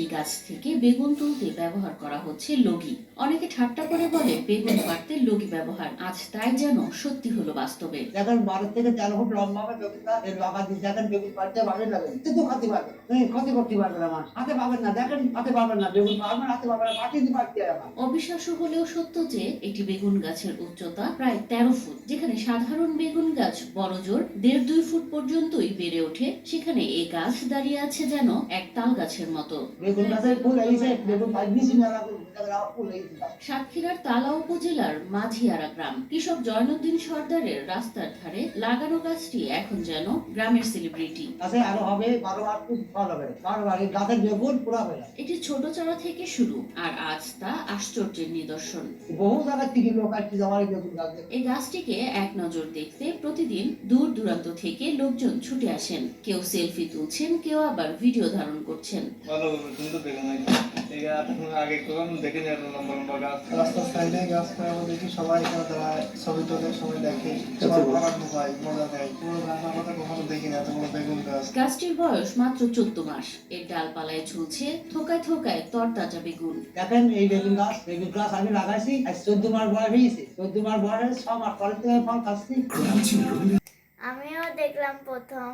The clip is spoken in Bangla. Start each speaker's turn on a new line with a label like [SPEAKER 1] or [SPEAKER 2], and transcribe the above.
[SPEAKER 1] এই গাছ থেকে বেগুন তুলতে ব্যবহার করা হচ্ছে লগি। অনেকে ঠাট্টা করে বলে বেগুন কাটতে লগি ব্যবহার, আজ তাই যেন সত্যি হলো বাস্তবে।
[SPEAKER 2] দেখেন 12 থেকে 13 ফুট লম্বা হবে বেগুনটা, এই লগা দিয়ে দেখেন বেগুন কাটতে পারবেন না, কিন্তু ক্ষতি পারবেন, ক্ষতি করতে পারবেন আমার হাতে পাবেন না, দেখেন হাতে পাবেন না, বেগুন পাবেন হাতে পাবেন না, কাটিয়ে দিতে পারতে আমার।
[SPEAKER 1] অবিশ্বাস্য হলেও সত্য যে একটি বেগুন গাছের উচ্চতা প্রায় 13 ফুট। যেখানে সাধারণ বেগুন গাছ বড় জোর 1.5-2 ফুট পর্যন্তই বেড়ে ওঠে, সেখানে এই গাছ দাঁড়িয়ে আছে যেন এক তাল গাছের মতো।
[SPEAKER 2] বেগুন গাছের ফুল এসে বেগুন পাই দিছি মেলা ফুল এসে।
[SPEAKER 1] সাতক্ষীরার তালা উপজেলার মাঝিয়ারা গ্রাম কৃষক জয়নুদ্দিন সর্দারের রাস্তার ধারে লাগানো গাছটি এখন যেন গ্রামের সেলিব্রিটি।
[SPEAKER 2] আছে আরো হবে 12 ফুট ফল হবে, 12 এই গাছের বেগুন পুরা হবে।
[SPEAKER 1] এটি ছোট চারা থেকে শুরু, আর আজ তা আশ্চর্যের নিদর্শন।
[SPEAKER 2] বহু জায়গা থেকে লোক আসছে আমার বেগুন গাছ।
[SPEAKER 1] এই গাছটিকে এক নজর দেখতে প্রতিদিন দূর দূরান্ত থেকে লোকজন ছুটে আসেন। কেউ সেলফি তুলছেন, কেউ আবার ভিডিও ধারণ করছেন।
[SPEAKER 3] রাস্তার সাইডে গাছ আমরা দেখি সবাই দাঁড়ায়, ছবি তোলে, সবাই দেখে, সবাই পড়ানো হয়, মজা নেয়। পুরো গাছ আমরা কখনো দেখি না, এত বড় বেগুন গাছ।
[SPEAKER 1] গাছটির বয়স মাত্র 14 মাস। এর ডালপালায় ঝুলছে থোকায় থোকায় তরতাজা বেগুন।
[SPEAKER 2] দেখেন এই বেগুন গাছ আমি লাগাইছি, আজ 14 মাস বয়স হয়েছে। 14 মাস বয়স 6 মাস পরে থেকে ফল খাচ্ছি।
[SPEAKER 4] আমিও দেখলাম প্রথম।